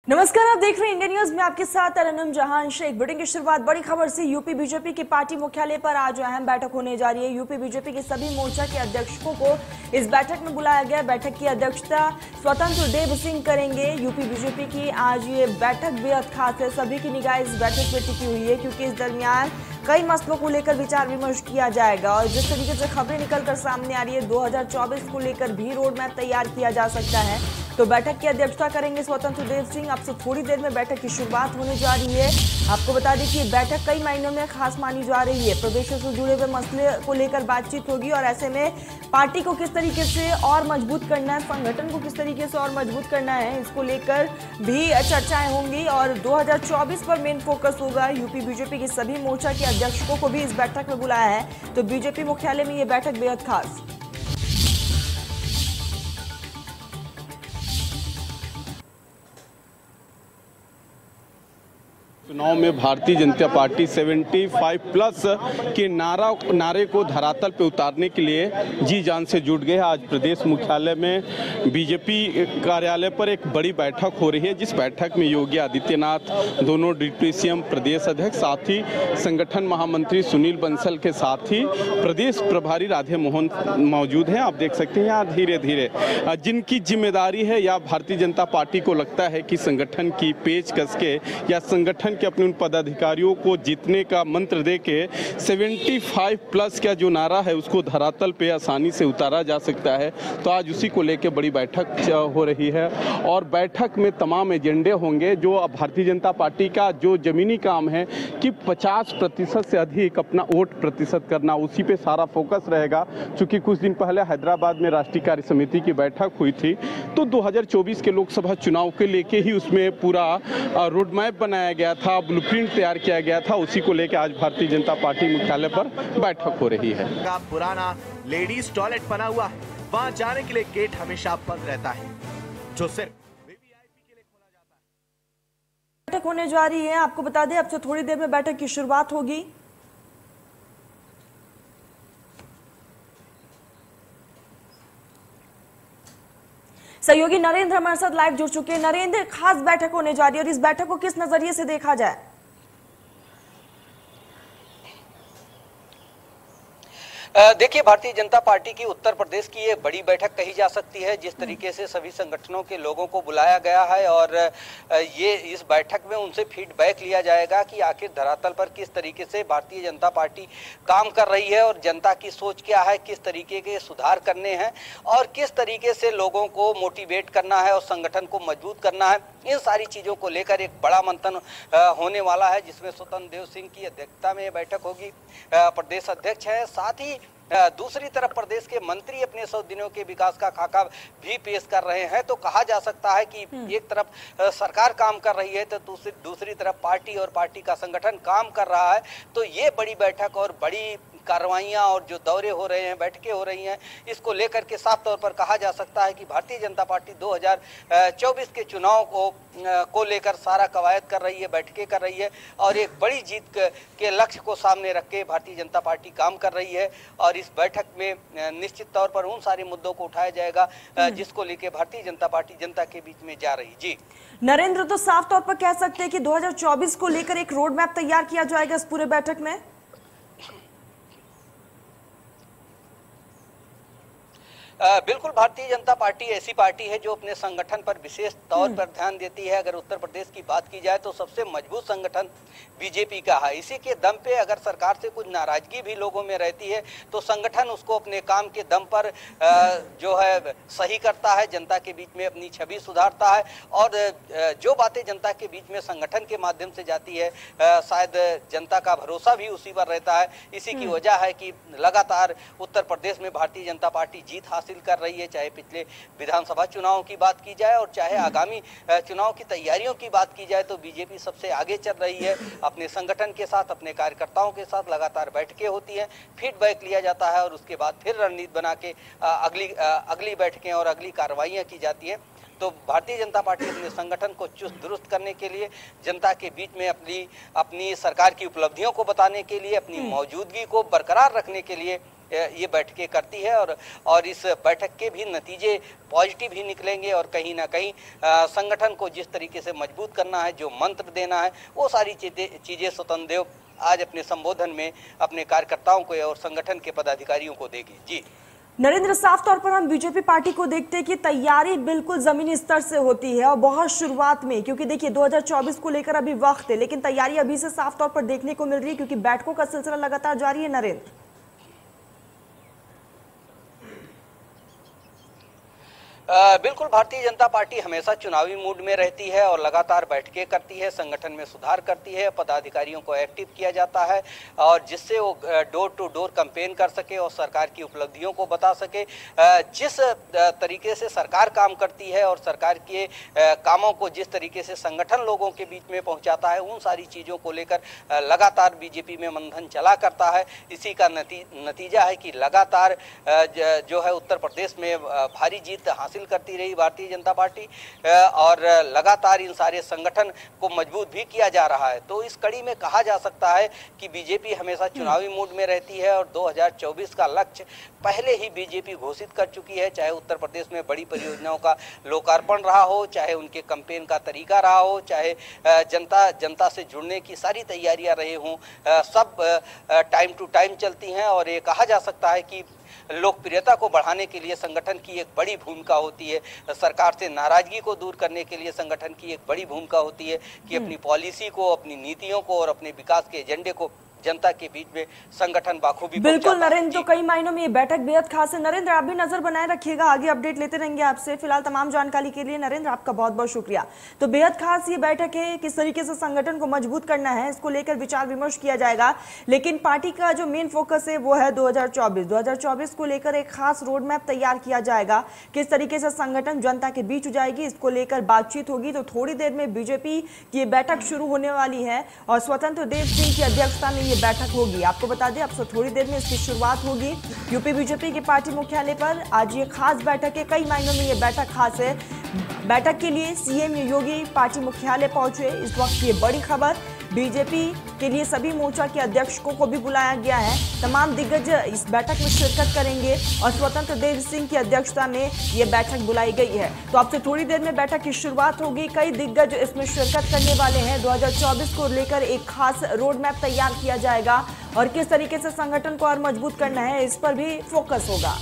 नमस्कार, आप देख रहे हैं इंडिया न्यूज में आपके साथ तरन्नुम जहान शेख। बुलेटिन की शुरुआत बड़ी खबर से। यूपी बीजेपी के पार्टी मुख्यालय पर आज अहम बैठक होने जा रही है। यूपी बीजेपी के सभी मोर्चा के अध्यक्षों को इस बैठक में बुलाया गया। बैठक की अध्यक्षता स्वतंत्र देव सिंह करेंगे। यूपी बीजेपी की आज ये बैठक बेहद खास है। सभी की निगाह इस बैठक में टिकी हुई है क्योंकि इस दरमियान कई मसलों को लेकर विचार विमर्श किया जाएगा और जिस तरीके से खबरें निकलकर सामने आ रही है 2024 को लेकर भी रोड मैप तैयार किया जा सकता है। तो बैठक की अध्यक्षता करेंगे स्वतंत्र देव सिंह। अब से थोड़ी देर में बैठक की शुरुआत होने जा रही है। आपको बता दें कि ये बैठक कई महीनों में खास मानी जा रही है। प्रदेशों से जुड़े हुए मसले को लेकर बातचीत होगी और ऐसे में पार्टी को किस तरीके से और मजबूत करना है, संगठन को किस तरीके से और मजबूत करना है, इसको लेकर भी चर्चाएं होंगी और 2024 पर मेन फोकस होगा। यूपी बीजेपी के सभी मोर्चा के अध्यक्षों को भी इस बैठक में बुलाया है। तो बीजेपी मुख्यालय में ये बैठक बेहद खास। चुनाव में भारतीय जनता पार्टी 75+ के नारे को धरातल पे उतारने के लिए जी जान से जुट गए। आज प्रदेश मुख्यालय में बीजेपी कार्यालय पर एक बड़ी बैठक हो रही है, जिस बैठक में योगी आदित्यनाथ, दोनों डिप्टी सीएम, प्रदेश अध्यक्ष, साथ ही संगठन महामंत्री सुनील बंसल के साथ ही प्रदेश प्रभारी राधे मोहन मौजूद हैं। आप देख सकते हैं यहाँ धीरे धीरे जिनकी जिम्मेदारी है या भारतीय जनता पार्टी को लगता है कि संगठन की पेच कस के या संगठन के अपने उन पदाधिकारियों को जीतने का मंत्र दे के 75+ का जो नारा है उसको धरातल पे आसानी से उतारा जा सकता है। तो आज उसी को लेकर बड़ी बैठक हो रही है और बैठक में तमाम एजेंडे होंगे। जो भारतीय जनता पार्टी का जो जमीनी काम है कि 50% से अधिक अपना वोट प्रतिशत करना, उसी पे सारा फोकस रहेगा। चूँकि कुछ दिन पहले हैदराबाद में राष्ट्रीय कार्य समिति की बैठक हुई थी तो 2024 के लोकसभा चुनाव के लेके ही उसमें पूरा रोड मैप बनाया गया था, ब्लूप्रिंट तैयार किया गया था। उसी को लेकर आज भारतीय जनता पार्टी मुख्यालय पर बैठक हो रही है। का पुराना लेडीज टॉयलेट बना हुआ है, वहां जाने के लिए गेट हमेशा बंद रहता है, जो सिर्फ वीवीआईपी के लिए खोला जाता है। बैठक होने जा रही है। आपको बता दें अब से थोड़ी देर में बैठक की शुरुआत होगी। सहयोगी नरेंद्र हमारे साथ लाइव जुड़ चुके हैं। नरेंद्र, खास बैठक होने जा रही है और इस बैठक को किस नजरिए से देखा जाए? देखिए, भारतीय जनता पार्टी की उत्तर प्रदेश की ये बड़ी बैठक कही जा सकती है। जिस तरीके से सभी संगठनों के लोगों को बुलाया गया है और ये इस बैठक में उनसे फीडबैक लिया जाएगा कि आखिर धरातल पर किस तरीके से भारतीय जनता पार्टी काम कर रही है और जनता की सोच क्या है, किस तरीके के सुधार करने हैं और किस तरीके से लोगों को मोटिवेट करना है और संगठन को मजबूत करना है। इन सारी चीज़ों को लेकर एक बड़ा मंथन होने वाला है, जिसमें स्वतंत्र देव सिंह की अध्यक्षता में यह बैठक होगी। प्रदेश अध्यक्ष है, साथ ही दूसरी तरफ प्रदेश के मंत्री अपने 100 दिनों के विकास का खाका भी पेश कर रहे हैं। तो कहा जा सकता है कि एक तरफ सरकार काम कर रही है तो दूसरी तरफ पार्टी और पार्टी का संगठन काम कर रहा है। तो ये बड़ी बैठक और बड़ी कार्रवाइयां और जो दौरे हो रहे हैं, बैठकें हो रही हैं, इसको लेकर के साफ तौर पर कहा जा सकता है कि भारतीय जनता पार्टी 2024 के चुनाव को लेकर सारा कवायद कर रही है, बैठकें कर रही है और एक बड़ी जीत के लक्ष्य को सामने रख के भारतीय जनता पार्टी काम कर रही है। और इस बैठक में निश्चित तौर पर उन सारे मुद्दों को उठाया जाएगा जिसको लेकर भारतीय जनता पार्टी जनता के बीच में जा रही। जी नरेंद्र, तो साफ तौर पर कह सकते हैं कि 2024 को लेकर एक रोड मैप तैयार किया जाएगा इस पूरे बैठक में। बिल्कुल, भारतीय जनता पार्टी ऐसी पार्टी है जो अपने संगठन पर विशेष तौर पर ध्यान देती है। अगर उत्तर प्रदेश की बात की जाए तो सबसे मजबूत संगठन बीजेपी का है। इसी के दम पे अगर सरकार से कुछ नाराजगी भी लोगों में रहती है तो संगठन उसको अपने काम के दम पर जो है सही करता है, जनता के बीच में अपनी छवि सुधारता है और जो बातें जनता के बीच में संगठन के माध्यम से जाती है शायद जनता का भरोसा भी उसी पर रहता है। इसी की वजह है कि लगातार उत्तर प्रदेश में भारतीय जनता पार्टी जीत हासिल कर रही है। चाहे पिछले विधानसभा चुनाव की बात की जाए और चाहे आगामी चुनाव की तैयारियों की बात की जाए तो बीजेपी सबसे आगे चल रही है। अपने संगठन के साथ, अपने कार्यकर्ताओं के साथ लगातार बैठकें होती हैं, फीडबैक लिया जाता है और उसके बाद फिर रणनीति बना के अगली बैठकें और अगली कार्रवाइयां की जाती हैं। तो भारतीय जनता पार्टी अपने संगठन को चुस्त दुरुस्त करने के लिए, जनता के बीच में अपनी सरकार की उपलब्धियों को बताने के लिए, अपनी मौजूदगी को बरकरार रखने के लिए ये बैठकें करती है और इस बैठक के भी नतीजे पॉजिटिव ही निकलेंगे और कहीं ना कहीं संगठन को जिस तरीके से मजबूत करना है, जो मंत्र देना है, वो सारी चीजें स्वतंत्र देव आज अपने संबोधन में अपने कार्यकर्ताओं को और संगठन के पदाधिकारियों को देगी। जी नरेंद्र, साफ तौर पर हम बीजेपी पार्टी को देखते हैं कि तैयारी बिल्कुल जमीनी स्तर से होती है और बहुत शुरुआत में, क्योंकि देखिए 2024 को लेकर अभी वक्त है, लेकिन तैयारी अभी से साफ तौर पर देखने को मिल रही है क्योंकि बैठकों का सिलसिला लगातार जारी है। नरेंद्र, बिल्कुल, भारतीय जनता पार्टी हमेशा चुनावी मूड में रहती है और लगातार बैठकें करती है, संगठन में सुधार करती है, पदाधिकारियों को एक्टिव किया जाता है और जिससे वो डोर टू डोर कैंपेन कर सके और सरकार की उपलब्धियों को बता सके। जिस तरीके से सरकार काम करती है और सरकार के कामों को जिस तरीके से संगठन लोगों के बीच में पहुंचाता है, उन सारी चीज़ों को लेकर लगातार बीजेपी में मंथन चला करता है। इसी का नतीजा है कि लगातार जो है उत्तर प्रदेश में भारी जीत हासिल करती रही भारतीय जनता पार्टी और लगातार इन सारे संगठन को मजबूत भी किया जा रहा है। तो इस कड़ी में कहा जा सकता है कि बीजेपी हमेशा चुनावी मूड में रहती है और 2024 का लक्ष्य पहले ही बीजेपी घोषित कर चुकी है, चाहे उत्तर प्रदेश में बड़ी परियोजनाओं का लोकार्पण रहा हो, चाहे उनके कैंपेन का तरीका रहा हो, चाहे जनता से जुड़ने की सारी तैयारियां रही हों, सब टाइम टू टाइम चलती हैं और ये कहा जा सकता है कि लोकप्रियता को बढ़ाने के लिए संगठन की एक बड़ी भूमिका होती है, सरकार से नाराजगी को दूर करने के लिए संगठन की एक बड़ी भूमिका होती है कि अपनी पॉलिसी को, अपनी नीतियों को और अपने विकास के एजेंडे को जनता के बीच में संगठन बाखूबी बिल्कुल नरेंद्र, तो कई मायनों में ये बैठक बेहद खास है। नरेंद्र, आप भी नजर बनाए रखिएगा, आगे अपडेट लेते रहेंगे आपसे। फिलहाल तमाम जानकारी के लिए नरेंद्र आपका बहुत बहुत शुक्रिया। तो बेहद खास ये बैठक है, किस तरीके से संगठन को मजबूत करना है, इसको लेकर विचार विमर्श किया जाएगा। लेकिन पार्टी का जो मेन फोकस है वो है 2024 को लेकर एक खास रोड मैप तैयार किया जाएगा। किस तरीके से संगठन जनता के बीच जाएगी, इसको लेकर बातचीत होगी। तो थोड़ी देर में बीजेपी की बैठक शुरू होने वाली है और स्वतंत्र देव सिंह की अध्यक्षता में ये बैठक होगी। आपको बता दें, अब से थोड़ी देर में इसकी शुरुआत होगी यूपी बीजेपी के पार्टी मुख्यालय पर। आज ये खास बैठक है, कई मायनों में ये बैठक खास है। बैठक के लिए सीएम योगी पार्टी मुख्यालय पहुंचे। इस वक्त ये बड़ी खबर, बीजेपी के लिए सभी मोर्चा के अध्यक्षों को भी बुलाया गया है। तमाम दिग्गज इस बैठक में शिरकत करेंगे और स्वतंत्र देव सिंह की अध्यक्षता में ये बैठक बुलाई गई है। तो अब से थोड़ी देर में बैठक की शुरुआत होगी। कई दिग्गज इसमें शिरकत करने वाले हैं। 2024 को लेकर एक खास रोड मैप तैयार किया जाएगा और किस तरीके से संगठन को और मजबूत करना है, इस पर भी फोकस होगा।